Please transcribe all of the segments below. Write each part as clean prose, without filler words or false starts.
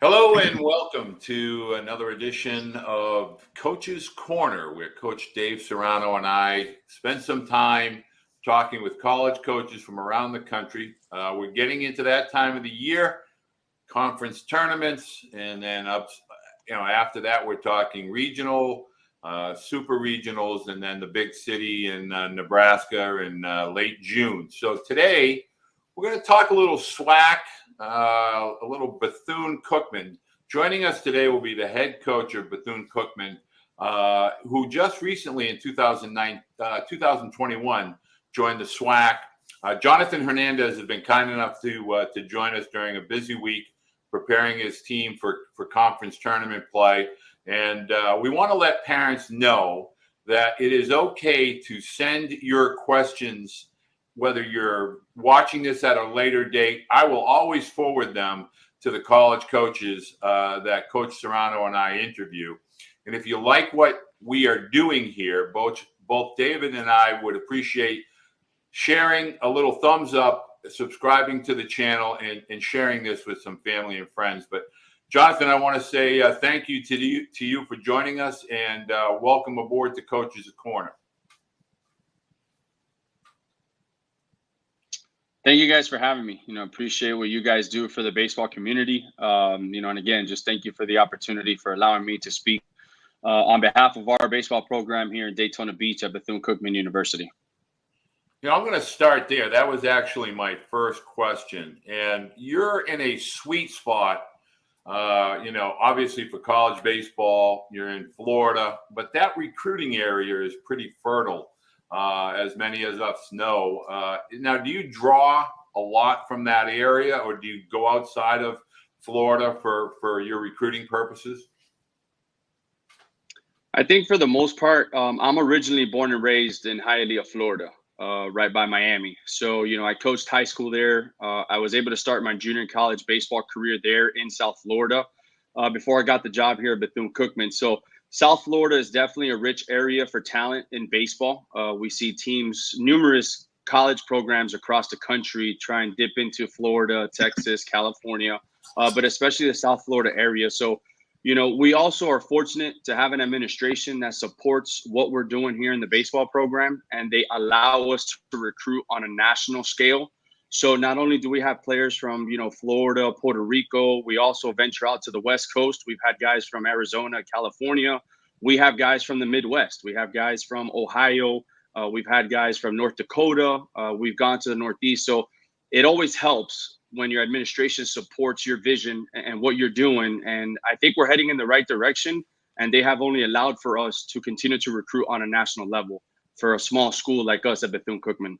Hello and welcome to another edition of Coach's Corner, where Coach Dave Serrano and I spend some time talking with college coaches from around the country. We're getting into that time of the year, conference tournaments, and then after that we're talking regional, super regionals, and then the big city in Nebraska in late June. So today we're going to talk a little SWAC. A little Bethune-Cookman. Joining us today will be the head coach of Bethune-Cookman, who just recently in 2021 joined the SWAC. Jonathan Hernandez has been kind enough to join us during a busy week, preparing his team for conference tournament play. And we want to let parents know that it is okay to send your questions. Whether you're watching this at a later date, I will always forward them to the college coaches that Coach Serrano and I interview. And if you like what we are doing here, both David and I would appreciate sharing a little thumbs up, subscribing to the channel, and sharing this with some family and friends. But Jonathan, I want to say thank you to you for joining us, and welcome aboard to Coach's Corner. Thank you guys for having me. Appreciate what you guys do for the baseball community. And again, just thank you for the opportunity for allowing me to speak on behalf of our baseball program here in Daytona Beach at Bethune-Cookman University. I'm going to start there. That was actually my first question. And you're in a sweet spot, obviously for college baseball. You're in Florida, but that recruiting area is pretty fertile. As many of us know. Now, do you draw a lot from that area, or do you go outside of Florida for your recruiting purposes? I think for the most part, I'm originally born and raised in Hialeah, Florida, right by Miami. So, I coached high school there. I was able to start my junior college baseball career there in South Florida before I got the job here at Bethune-Cookman. So South Florida is definitely a rich area for talent in baseball. We see teams, numerous college programs across the country try and dip into Florida, Texas, California, but especially the South Florida area. So, we also are fortunate to have an administration that supports what we're doing here in the baseball program, and they allow us to recruit on a national scale. So not only do we have players from, Florida, Puerto Rico, we also venture out to the West Coast. We've had guys from Arizona, California. We have guys from the Midwest. We have guys from Ohio. We've had guys from North Dakota. We've gone to the Northeast. So it always helps when your administration supports your vision and what you're doing. And I think we're heading in the right direction. And they have only allowed for us to continue to recruit on a national level for a small school like us at Bethune-Cookman.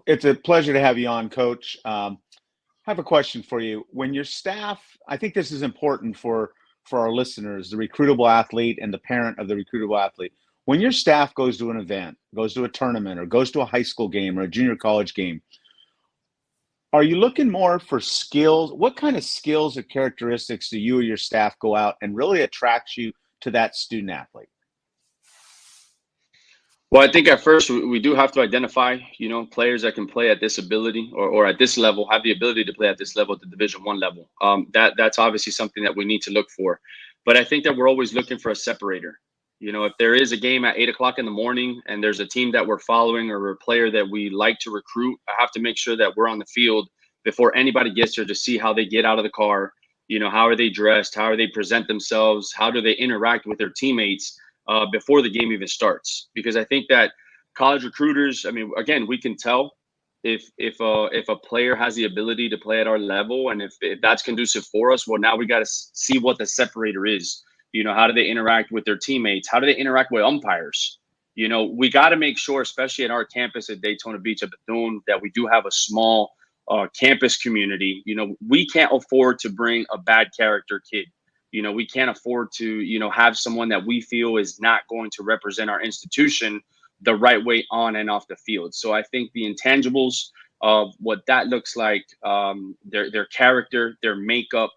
It's a pleasure to have you on, Coach. I have a question for you. When your staff, I think this is important for our listeners, the recruitable athlete and the parent of the recruitable athlete. When your staff goes to an event, goes to a tournament, or goes to a high school game or a junior college game, are you looking more for skills? What kind of skills or characteristics do you or your staff go out and really attracts you to that student athlete? Well, I think at first we do have to identify, players that can play at this ability or at this level, have the ability to play at this level, at the Division I level. That's obviously something that we need to look for. But I think that we're always looking for a separator. If there is a game at 8 o'clock in the morning and there's a team that we're following or a player that we like to recruit, I have to make sure that we're on the field before anybody gets there to see how they get out of the car. How are they dressed? How are they present themselves? How do they interact with their teammates? Before the game even starts, because I think that college recruiters, again, we can tell if a player has the ability to play at our level, and if that's conducive for us. Well, now we got to see what the separator is. How do they interact with their teammates? How do they interact with umpires? We got to make sure, especially at our campus at Daytona Beach at Bethune, that we do have a small campus community. We can't afford to bring a bad character kid. We can't afford to, have someone that we feel is not going to represent our institution the right way on and off the field. So I think the intangibles of what that looks like, their character, their makeup,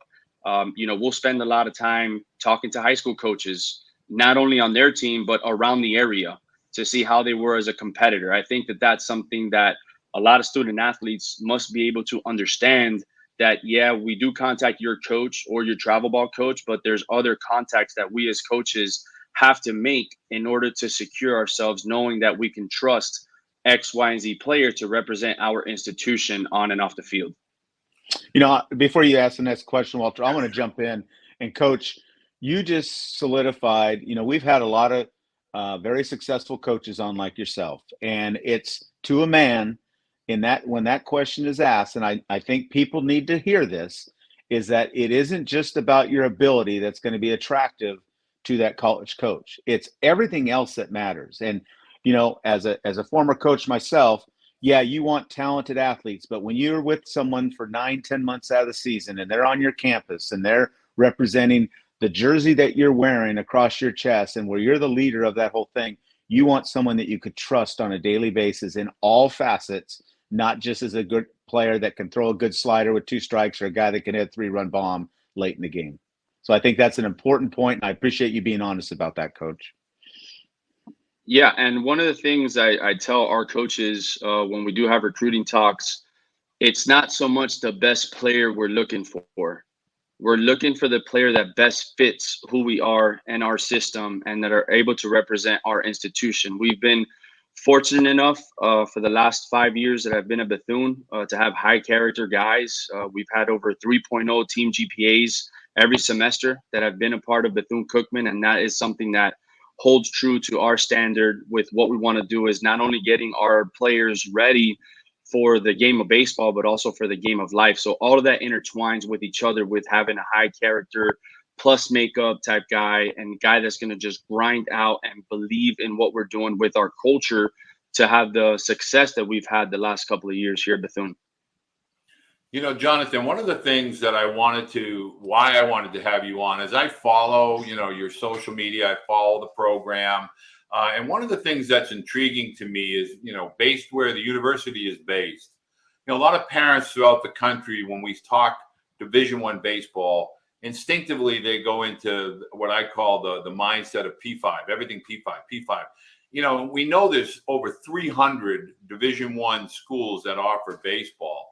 we'll spend a lot of time talking to high school coaches, not only on their team, but around the area to see how they were as a competitor. I think that that's something that a lot of student athletes must be able to understand that, yeah, we do contact your coach or your travel ball coach, but there's other contacts that we as coaches have to make in order to secure ourselves, knowing that we can trust X, Y, and Z player to represent our institution on and off the field. You know, before you ask the next question, Walter, I want to jump in. And Coach, you just solidified, you know, we've had a lot of very successful coaches on like yourself, and it's to a man in that when that question is asked, and I think people need to hear this, is that it isn't just about your ability that's going to be attractive to that college coach. It's everything else that matters. And, you know, as a former coach myself, yeah, you want talented athletes, but when you're with someone for 9, 10 months out of the season and they're on your campus and they're representing the jersey that you're wearing across your chest and where you're the leader of that whole thing, you want someone that you could trust on a daily basis in all facets, not just as a good player that can throw a good slider with 2 strikes or a guy that can hit a 3-run bomb late in the game. So I think that's an important point, and I appreciate you being honest about that, Coach. Yeah, and one of the things I tell our coaches when we do have recruiting talks, it's not so much the best player we're looking for. We're looking for the player that best fits who we are and our system and that are able to represent our institution. We've been fortunate enough for the last 5 years that I've been at Bethune to have high character guys. We've had over 3.0 team GPAs every semester that have been a part of Bethune-Cookman, and that is something that holds true to our standard with what we want to do is not only getting our players ready for the game of baseball, but also for the game of life. So all of that intertwines with each other with having a high character plus makeup type guy and guy that's going to just grind out and believe in what we're doing with our culture to have the success that we've had the last couple of years here at Bethune. You know, Jonathan, one of the things that why I wanted to have you on is I follow, you know, your social media, I follow the program. And one of the things that's intriguing to me is, you know, based where the university is based. You know, a lot of parents throughout the country, when we talk Division I baseball, instinctively they go into what I call the mindset of P5, everything P5. You know, we know there's over 300 Division I schools that offer baseball.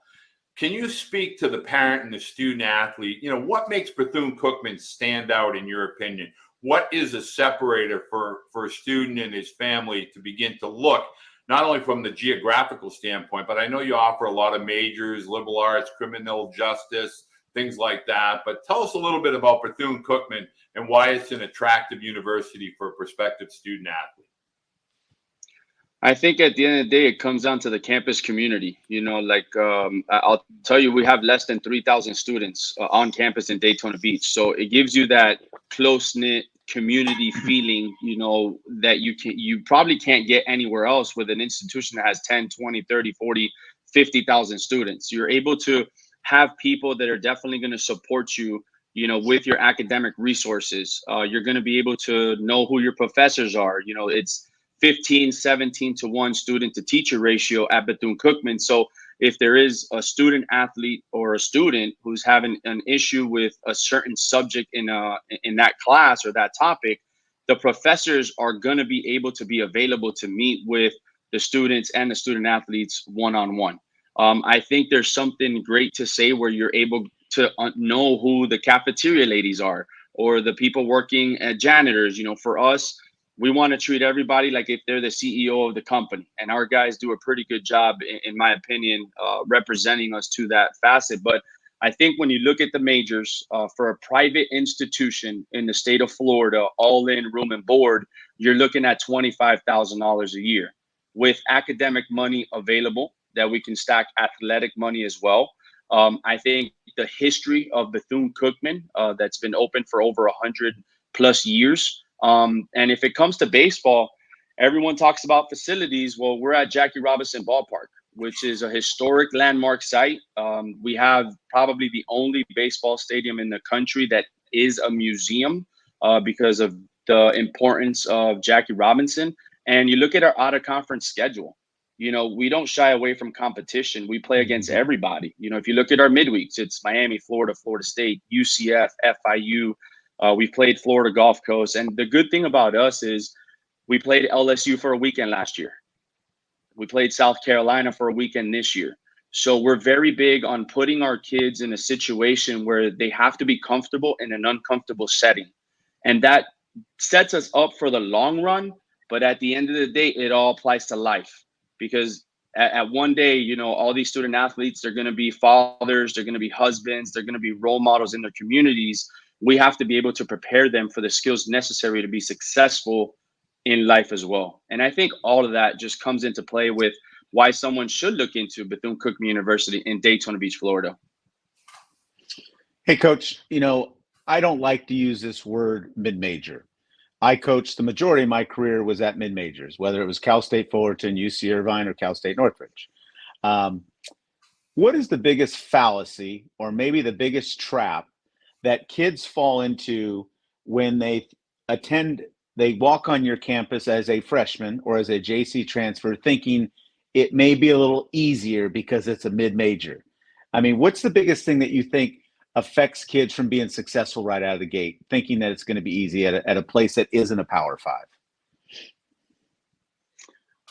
Can you speak to the parent and the student athlete? You know, what makes Bethune-Cookman stand out in your opinion? What is a separator for a student and his family to begin to look, not only from the geographical standpoint, but I know you offer a lot of majors, liberal arts, criminal justice, things like that. But tell us a little bit about Bethune-Cookman and why it's an attractive university for a prospective student athlete. I think at the end of the day, it comes down to the campus community. You know, like I'll tell you, we have less than 3,000 students on campus in Daytona Beach. So it gives you that close-knit community feeling, you know, that you probably can't get anywhere else with an institution that has 10, 20, 30, 40, 50,000 students. You're able to have people that are definitely going to support you, you know, with your academic resources. You're going to be able to know who your professors are. You know, it's 15, 17 to 1 student to teacher ratio at Bethune-Cookman. So if there is a student athlete or a student who's having an issue with a certain subject in that class or that topic, the professors are going to be able to be available to meet with the students and the student athletes one-on-one. I think there's something great to say where you're able to know who the cafeteria ladies are or the people working as janitors. You know, for us, we want to treat everybody like if they're the CEO of the company. And our guys do a pretty good job, in my opinion, representing us to that facet. But I think when you look at the majors for a private institution in the state of Florida, all in room and board, you're looking at $25,000 a year with academic money available that we can stack athletic money as well. I think the history of Bethune-Cookman that's been open for over 100 plus years. And if it comes to baseball, everyone talks about facilities. Well, we're at Jackie Robinson Ballpark, which is a historic landmark site. We have probably the only baseball stadium in the country that is a museum because of the importance of Jackie Robinson. And you look at our out-of-conference schedule. You know, we don't shy away from competition. We play against everybody. You know, if you look at our midweeks, it's Miami, Florida, Florida State, UCF, FIU. We played Florida Gulf Coast. And the good thing about us is we played LSU for a weekend last year. We played South Carolina for a weekend this year. So we're very big on putting our kids in a situation where they have to be comfortable in an uncomfortable setting. And that sets us up for the long run. But at the end of the day, it all applies to life, because at one day, you know, all these student athletes, they're going to be fathers, they're going to be husbands, they're going to be role models in their communities. We have to be able to prepare them for the skills necessary to be successful in life as well. And I think all of that just comes into play with why someone should look into Bethune-Cookman University in Daytona Beach, Florida. Hey, Coach, you know, I don't like to use this word mid-major. I coached the majority of my career was at mid-majors, whether it was Cal State Fullerton, UC Irvine, or Cal State Northridge. What is the biggest fallacy, or maybe the biggest trap, that kids fall into when they walk on your campus as a freshman or as a JC transfer, thinking it may be a little easier because it's a mid-major? I mean, what's the biggest thing that you think affects kids from being successful right out of the gate, thinking that it's going to be easy at a place that isn't a Power 5?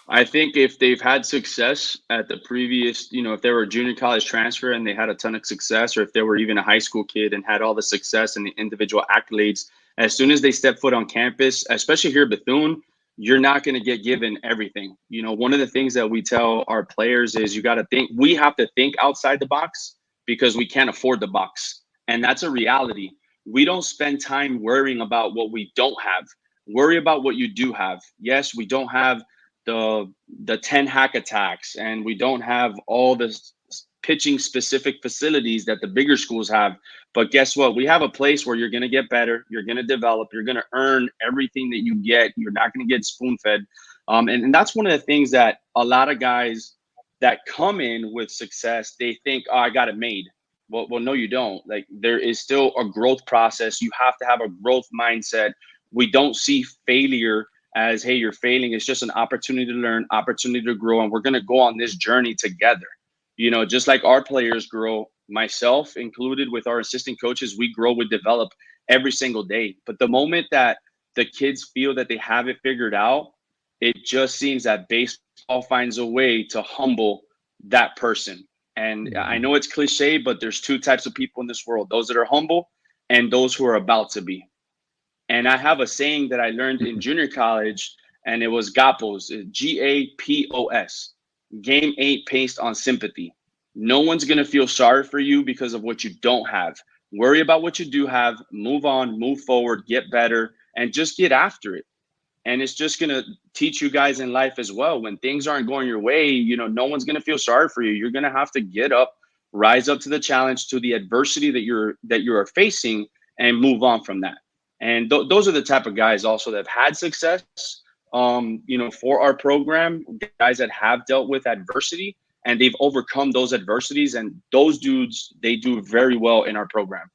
I think if they've had success at the previous, you know, if they were a junior college transfer and they had a ton of success, or if they were even a high school kid and had all the success and the individual accolades, as soon as they step foot on campus, especially here at Bethune, you're not going to get given everything. You know, one of the things that we tell our players is we have to think outside the box, because we can't afford the box. And that's a reality. We don't spend time worrying about what we don't have. Worry about what you do have. Yes, we don't have the 10 hack attacks, and we don't have all the pitching specific facilities that the bigger schools have. But guess what? We have a place where you're going to get better. You're going to develop. You're going to earn everything that you get. You're not going to get spoon fed. And that's one of the things that a lot of guys that come in with success, they think, oh, I got it made. Well, no, you don't. Like, there is still a growth process. You have to have a growth mindset. We don't see failure as, hey, you're failing. It's just an opportunity to learn, opportunity to grow. And we're going to go on this journey together. You know, just like our players grow, myself included with our assistant coaches, we grow, we develop every single day. But the moment that the kids feel that they have it figured out, it just seems that baseball finds a way to humble that person. And I know it's cliche, but there's two types of people in this world: those that are humble and those who are about to be. And I have a saying that I learned in junior college, and it was GAPOS, GAPOS. Game ain't based on sympathy. No one's going to feel sorry for you because of what you don't have. Worry about what you do have, move on, move forward, get better, and just get after it. And it's just going to teach you guys in life as well. When things aren't going your way, you know, no one's going to feel sorry for you. You're going to have to get up, rise up to the challenge, to the adversity that you are facing, and move on from that. And those are the type of guys also that have had success, you know, for our program, guys that have dealt with adversity and they've overcome those adversities. And those dudes, they do very well in our program.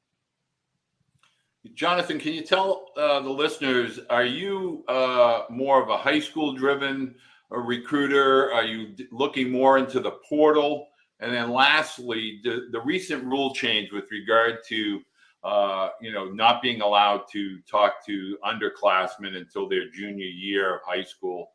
Jonathan, can you tell the listeners, are you more of a high school driven recruiter? Are you looking more into the portal? And then lastly, the recent rule change with regard to, you know, not being allowed to talk to underclassmen until their junior year of high school.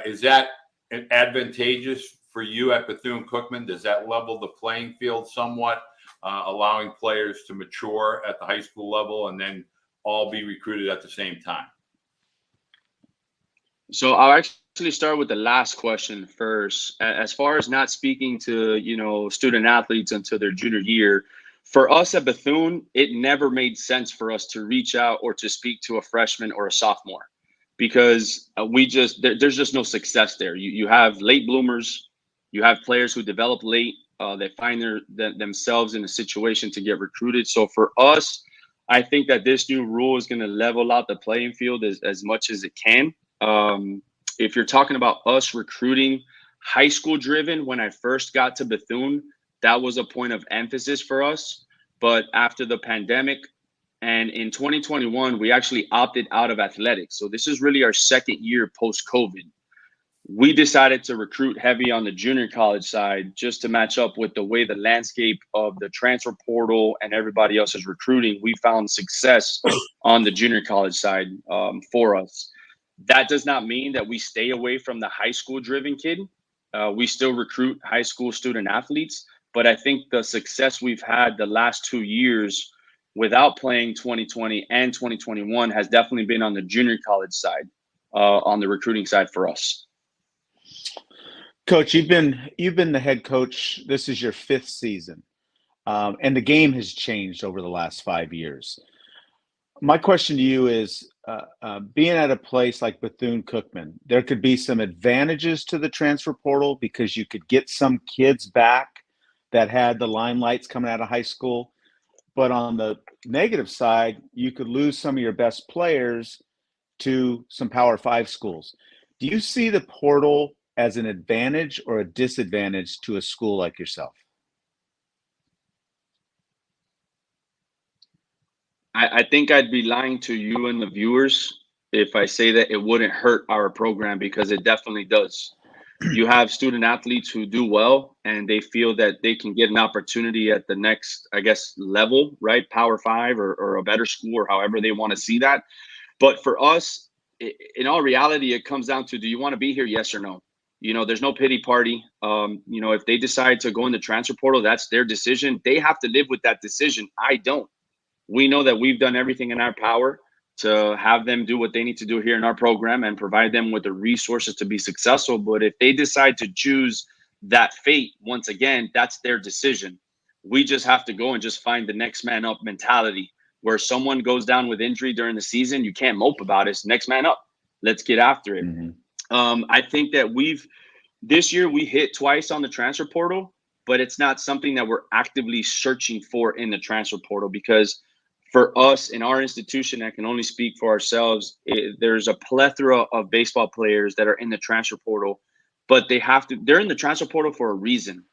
Is that advantageous for you at Bethune-Cookman? Does that level the playing field somewhat, allowing players to mature at the high school level and then all be recruited at the same time? So I'll actually start with the last question first. As far as not speaking to, you know, student athletes until their junior year, for us at Bethune, it never made sense for us to reach out or to speak to a freshman or a sophomore, because there's just no success there. You have late bloomers, you have players who develop late, they find themselves in a situation to get recruited. So for us, I think that this new rule is going to level out the playing field as much as it can. If you're talking about us recruiting high school driven, when I first got to Bethune, that was a point of emphasis for us. But after the pandemic and in 2021, we actually opted out of athletics. So this is really our second year post-COVID. We decided to recruit heavy on the junior college side just to match up with the way the landscape of the transfer portal and everybody else is recruiting. We found success on the junior college side for us. That does not mean that we stay away from the high school driven kid. We still recruit high school student athletes, but I think the success we've had the last 2 years without playing 2020 and 2021 has definitely been on the junior college side, on the recruiting side for us. Coach, you've been the head coach. This is your 5th season, and the game has changed over the last 5 years. My question to you is, being at a place like Bethune-Cookman, there could be some advantages to the transfer portal because you could get some kids back that had the limelights coming out of high school. But on the negative side, you could lose some of your best players to some Power 5 schools. Do you see the portal as an advantage or a disadvantage to a school like yourself? I think I'd be lying to you and the viewers if I say that it wouldn't hurt our program, because it definitely does. You have student athletes who do well and they feel that they can get an opportunity at the next, I guess, level, right? Power 5 or a better school, or however they want to see that. But for us, in all reality, it comes down to, do you want to be here? Yes or no? There's no pity party. If they decide to go in the transfer portal, that's their decision. They have to live with that decision. I don't. We know that we've done everything in our power to have them do what they need to do here in our program and provide them with the resources to be successful. But if they decide to choose that fate, once again, that's their decision. We just have to go and just find the next man up mentality, where someone goes down with injury during the season. You can't mope about it. It's next man up. Let's get after it. Mm-hmm. I think that this year we hit twice on the transfer portal, but it's not something that we're actively searching for in the transfer portal, because for us in our institution, I can only speak for ourselves, there's a plethora of baseball players that are in the transfer portal, but they're in the transfer portal for a reason.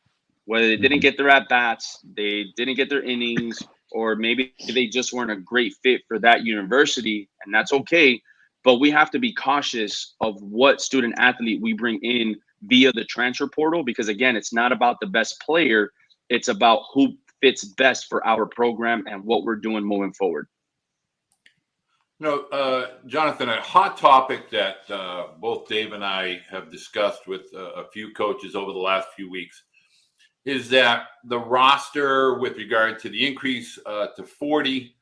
Whether they didn't get their at-bats, they didn't get their innings, or maybe they just weren't a great fit for that university, and that's okay. But we have to be cautious of what student athlete we bring in via the transfer portal, because again, it's not about the best player. It's about who fits best for our program and what we're doing moving forward. Jonathan, a hot topic that both Dave and I have discussed with a few coaches over the last few weeks is that the roster, with regard to the increase to 40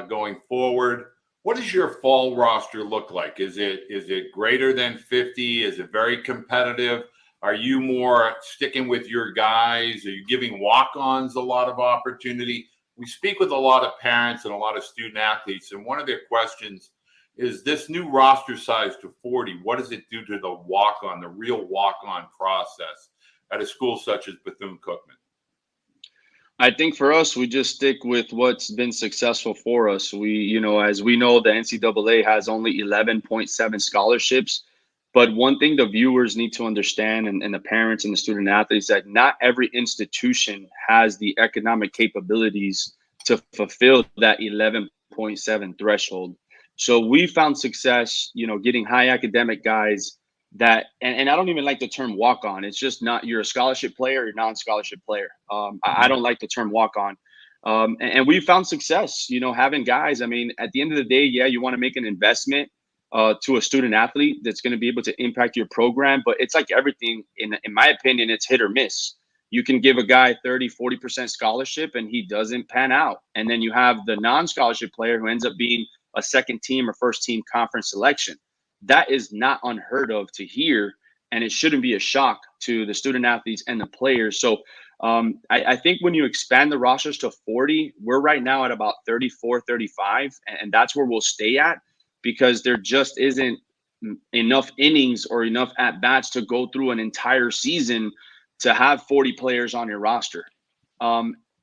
going forward, what does your fall roster look like? Is it greater than 50? Is it very competitive? Are you more sticking with your guys? Are you giving walk-ons a lot of opportunity? We speak with a lot of parents and a lot of student athletes, and one of their questions is, this new roster size to 40, what does it do to the walk-on, the real walk-on process at a school such as Bethune-Cookman? I think for us, we just stick with what's been successful for us. As we know, the NCAA has only 11.7 scholarships. But one thing the viewers need to understand, and the parents and the student athletes, that not every institution has the economic capabilities to fulfill that 11.7 threshold. So we found success, getting high academic guys that, and I don't even like the term walk on. It's just not, you're a scholarship player or non-scholarship player. I don't like the term walk on. And we found success, having guys. I mean, at the end of the day, yeah, you want to make an investment to a student athlete that's going to be able to impact your program. But it's like everything, in my opinion, it's hit or miss. You can give a guy 30-40% scholarship and he doesn't pan out. And then you have the non-scholarship player who ends up being a second team or first team conference selection. That is not unheard of to hear, and it shouldn't be a shock to the student athletes and the players. So I think when you expand the rosters to 40, we're right now at about 34, 35, and that's where we'll stay at, because there just isn't enough innings or enough at-bats to go through an entire season to have 40 players on your roster.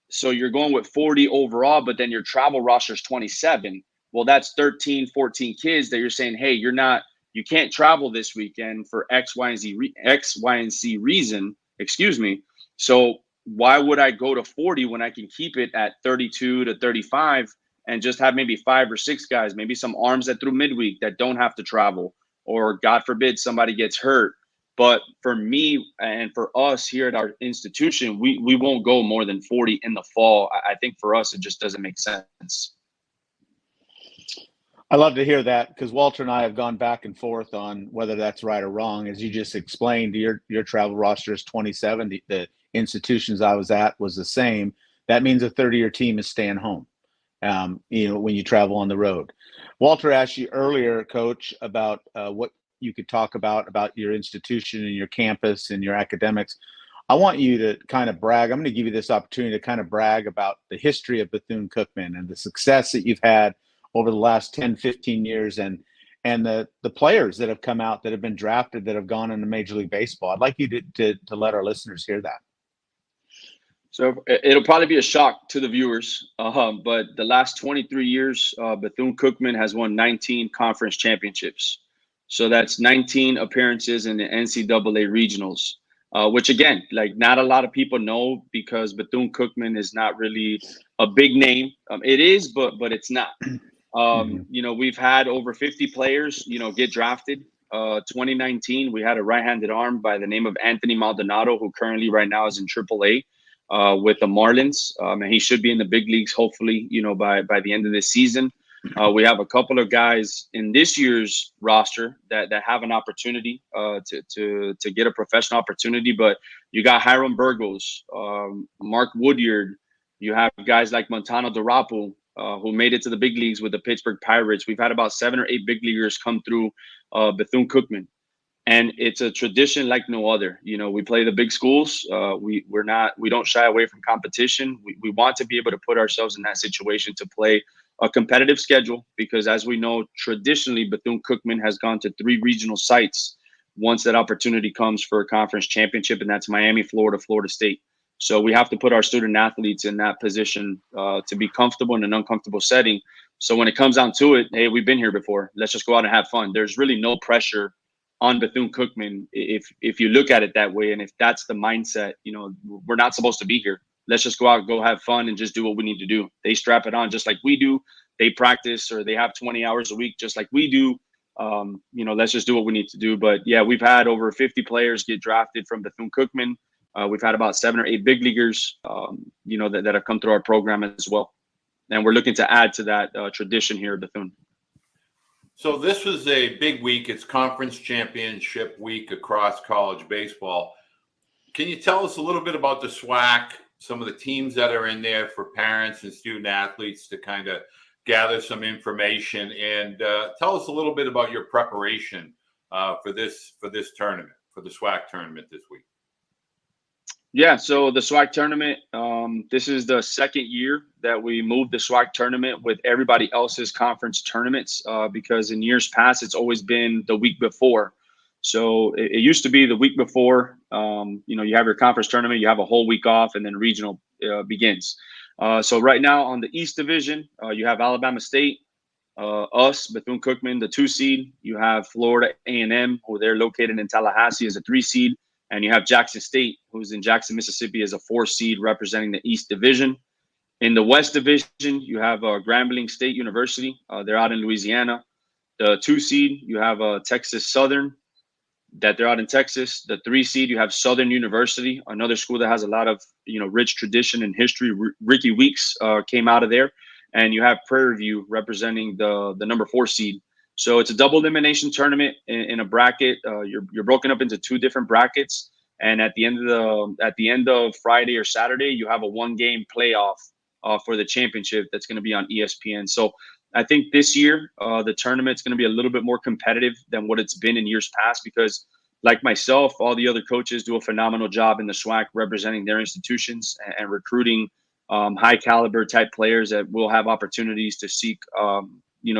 So you're going with 40 overall, but then your travel roster is 27. Well, that's 13, 14 kids that you're saying, hey, you can't travel this weekend for X, Y, and Z reason, excuse me. So why would I go to 40 when I can keep it at 32 to 35 and just have maybe 5 or 6 guys, maybe some arms that through midweek that don't have to travel, or God forbid somebody gets hurt. But for me and for us here at our institution, we won't go more than 40 in the fall. I think for us, it just doesn't make sense. I love to hear that because Walter and I have gone back and forth on whether that's right or wrong. As you just explained, your travel roster is 27. The institutions I was at was the same. That means a 30-year team is staying home. When you travel on the road. Walter asked you earlier, Coach, about what you could talk about your institution and your campus and your academics. I want you to kind of brag. I'm going to give you this opportunity to kind of brag about the history of Bethune-Cookman and the success that you've had over the last 10, 15 years and the players that have come out that have been drafted that have gone into Major League Baseball. I'd like you to let our listeners hear that. So it'll probably be a shock to the viewers, but the last 23 years, Bethune-Cookman has won 19 conference championships. So that's 19 appearances in the NCAA regionals, which again, like not a lot of people know because Bethune-Cookman is not really a big name. It is, but it's not. We've had over 50 players, get drafted. 2019, we had a right-handed arm by the name of Anthony Maldonado, who currently right now is in AAA. With the Marlins, and he should be in the big leagues hopefully, by the end of this season. We have a couple of guys in this year's roster that have an opportunity to get a professional opportunity. But you got Hiram Burgos, Mark Woodyard. You have guys like Montano Durapu, who made it to the big leagues with the Pittsburgh Pirates. We've had about 7 or 8 big leaguers come through Bethune-Cookman. And it's a tradition like no other. We play the big schools. We don't shy away from competition. We want to be able to put ourselves in that situation to play a competitive schedule because, as we know, traditionally Bethune-Cookman has gone to 3 regional sites once that opportunity comes for a conference championship, and that's Miami, Florida, Florida State. So we have to put our student athletes in that position to be comfortable in an uncomfortable setting. So when it comes down to it, hey, we've been here before. Let's just go out and have fun. There's really no pressure on Bethune-Cookman if you look at it that way, and if that's the mindset, we're not supposed to be here. Let's just go out, go have fun, and just do what we need to do. They strap it on just like we do. They practice or they have 20 hours a week just like we do. Let's just do what we need to do. But yeah, we've had over 50 players get drafted from Bethune-Cookman. We've had about 7 or 8 big leaguers, that have come through our program as well. And we're looking to add to that tradition here at Bethune. So this was a big week. It's conference championship week across college baseball. Can you tell us a little bit about the SWAC, some of the teams that are in there for parents and student athletes to kind of gather some information, and tell us a little bit about your preparation for this tournament, for the SWAC tournament this week? Yeah, so the SWAC tournament, this is the second year that we moved the SWAC tournament with everybody else's conference tournaments because in years past, it's always been the week before. So it used to be the week before, you have your conference tournament, you have a whole week off, and then regional begins. So right now on the East Division, you have Alabama State, us, Bethune-Cookman, the 2 seed. You have Florida A&M, who they're located in Tallahassee as a 3 seed. And you have Jackson State, who's in Jackson, Mississippi, as a 4 seed representing the East Division. In the West Division, you have Grambling State University. They're out in Louisiana. The 2 seed, you have Texas Southern, that they're out in Texas. The 3 seed, you have Southern University, another school that has a lot of rich tradition and history. Ricky Weeks came out of there. And you have Prairie View representing the number 4 seed. So it's a double elimination tournament in a bracket. You're broken up into 2 different brackets, and at the end of Friday or Saturday, you have a 1-game playoff for the championship that's going to be on ESPN. So I think this year the tournament's going to be a little bit more competitive than what it's been in years past because, like myself, all the other coaches do a phenomenal job in the SWAC representing their institutions and recruiting high caliber type players that will have opportunities to seek.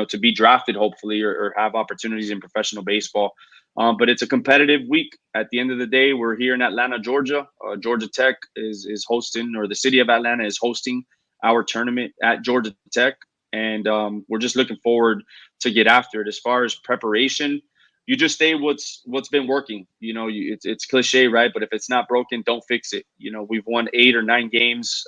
To be drafted, hopefully, or have opportunities in professional baseball. But it's a competitive week. At the end of the day, we're here in Atlanta, Georgia. Georgia Tech is hosting, or the city of Atlanta is hosting our tournament at Georgia Tech. And we're just looking forward to get after it. As far as preparation, you just stay what's been working. It's cliche, right? But if it's not broken, don't fix it. We've won 8 or 9 games,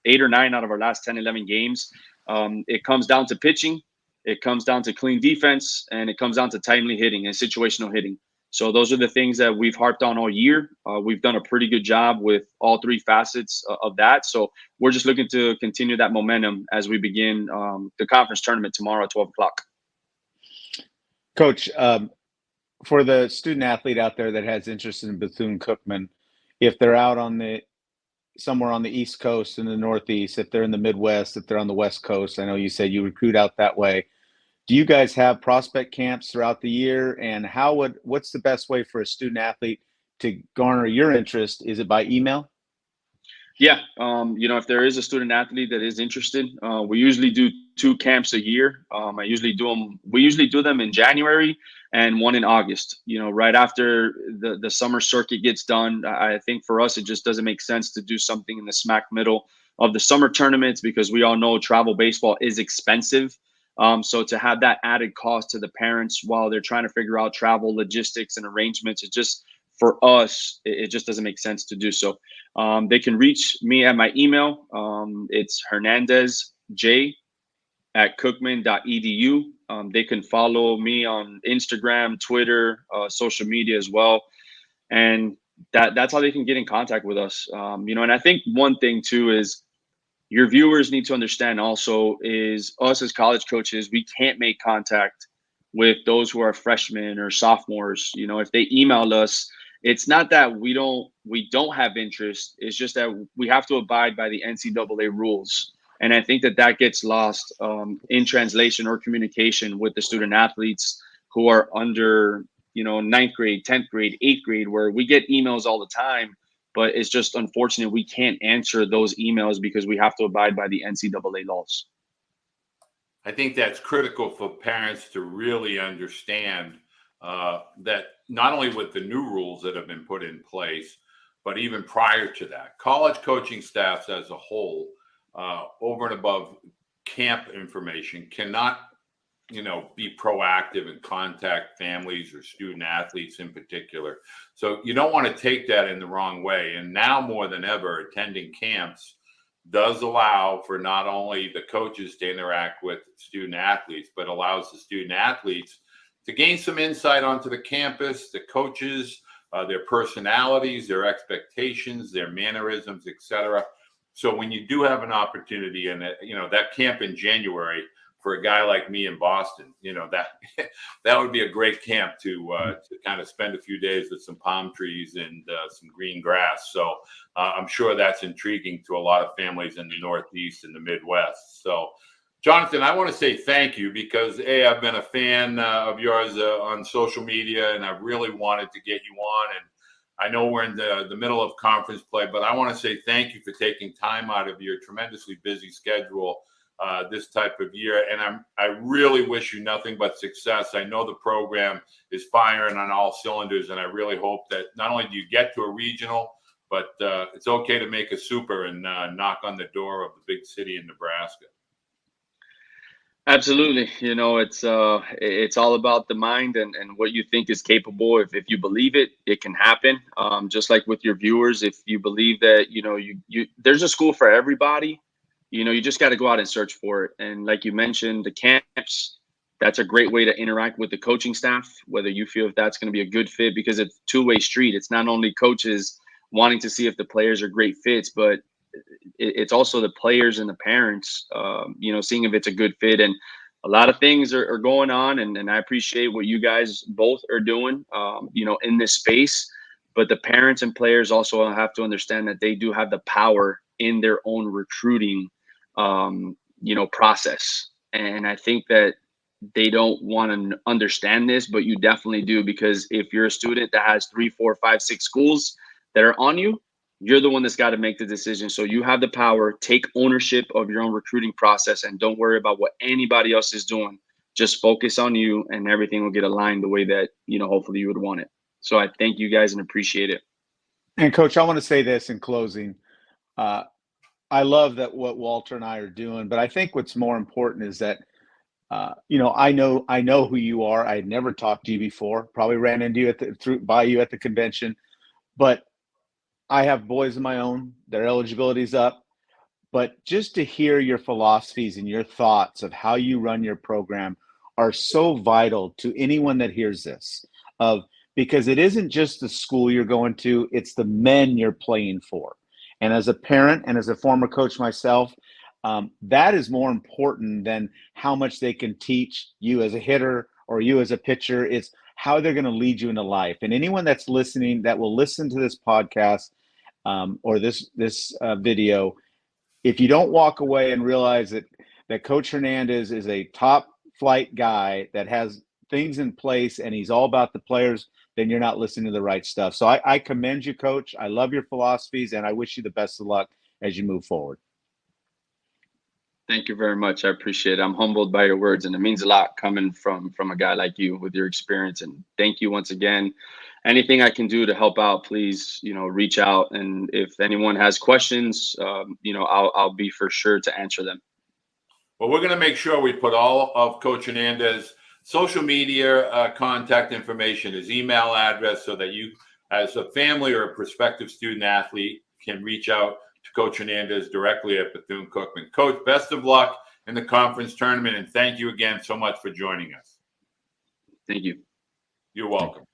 8 or 9 out of our last 10, 11 games. It comes down to pitching. It comes down to clean defense, and it comes down to timely hitting and situational hitting. So those are the things that we've harped on all year. We've done a pretty good job with all 3 facets of that. So we're just looking to continue that momentum as we begin the conference tournament tomorrow at 12 o'clock. Coach, for the student athlete out there that has interest in Bethune-Cookman, if they're out somewhere on the East Coast in the Northeast, if they're in the Midwest, if they're on the West Coast, I know you said you recruit out that way. Do you guys have prospect camps throughout the year? And what's the best way for a student athlete to garner your interest? Is it by email? Yeah, if there is a student athlete that is interested, we usually do 2 camps a year. We usually do them in January and one in August. Right after the summer circuit gets done. I think for us, it just doesn't make sense to do something in the smack middle of the summer tournaments, because we all know travel baseball is expensive. So to have that added cost to the parents while they're trying to figure out travel logistics and arrangements, for us, it just doesn't make sense to do so. They can reach me at my email. It's hernandezj@cookman.edu. They can follow me on Instagram, Twitter, social media as well. And that's how they can get in contact with us. And I think one thing too is your viewers need to understand also is us as college coaches, we can't make contact with those who are freshmen or sophomores. If they email us, it's not that we don't have interest. It's just that we have to abide by the NCAA rules. And I think that gets lost in translation or communication with the student athletes who are under, 9th grade, 10th grade, 8th grade, where we get emails all the time, but it's just unfortunate we can't answer those emails because we have to abide by the NCAA laws. I think that's critical for parents to really understand that not only with the new rules that have been put in place, but even prior to that, college coaching staffs as a whole, over and above camp information, cannot, be proactive and contact families or student athletes in particular. So you don't want to take that in the wrong way. And now more than ever, attending camps does allow for not only the coaches to interact with student athletes, but allows the student athletes to gain some insight onto the campus, the coaches, their personalities, their expectations, their mannerisms, etc. So when you do have an opportunity, and that camp in January for a guy like me in Boston, that would be a great camp to kind of spend a few days with some palm trees and some green grass. So I'm sure that's intriguing to a lot of families in the Northeast and the Midwest. So Jonathan, I want to say thank you because I've been a fan of yours on social media, and I really wanted to get you on. And I know we're in the middle of conference play, but I want to say thank you for taking time out of your tremendously busy schedule this type of year. And I really wish you nothing but success. I know the program is firing on all cylinders, and I really hope that not only do you get to a regional, but it's okay to make a super and knock on the door of the big city in Nebraska. Absolutely. It's all about the mind and what you think is capable. If you believe it, it can happen. Just like with your viewers, if you believe that, there's a school for everybody, you just got to go out and search for it. And like you mentioned, the camps, that's a great way to interact with the coaching staff, whether you feel if that's going to be a good fit, because it's a two-way street. It's not only coaches wanting to see if the players are great fits, but it's also the players and the parents, seeing if it's a good fit. And a lot of things are going on, and I appreciate what you guys both are doing, in this space. But the parents and players also have to understand that they do have the power in their own recruiting, process. And I think that they don't want to understand this, but you definitely do, because if you're a student that has 3, 4, 5, 6 schools that are on you, you're the one that's got to make the decision. So you have the power. Take ownership of your own recruiting process and don't worry about what anybody else is doing. Just focus on you, and everything will get aligned the way that, hopefully you would want it. So I thank you guys and appreciate it. And Coach, I want to say this in closing. I love that what Walter and I are doing, but I think what's more important is that, I know who you are. I had never talked to you before, probably ran into you by you at the convention, but I have boys of my own. Their eligibility's up. But just to hear your philosophies and your thoughts of how you run your program are so vital to anyone that hears this. Because it isn't just the school you're going to, it's the men you're playing for. And as a parent and as a former coach myself, that is more important than how much they can teach you as a hitter or you as a pitcher. It's how they're going to lead you into life. And anyone that's listening that will listen to this podcast or this video, if you don't walk away and realize that Coach Hernandez is a top flight guy that has things in place and he's all about the players, then you're not listening to the right stuff. So I commend you, Coach. I love your philosophies, and I wish you the best of luck as you move forward. Thank you very much. I appreciate it. I'm humbled by your words, and it means a lot coming from a guy like you with your experience. And thank you once again. Anything I can do to help out, please, reach out. And if anyone has questions, I'll be for sure to answer them. Well, we're going to make sure we put all of Coach Hernandez's social media contact information, his email address, so that you, as a family or a prospective student athlete, can reach out to Coach Hernandez directly at Bethune-Cookman. Coach, best of luck in the conference tournament, and thank you again so much for joining us. Thank you. You're welcome.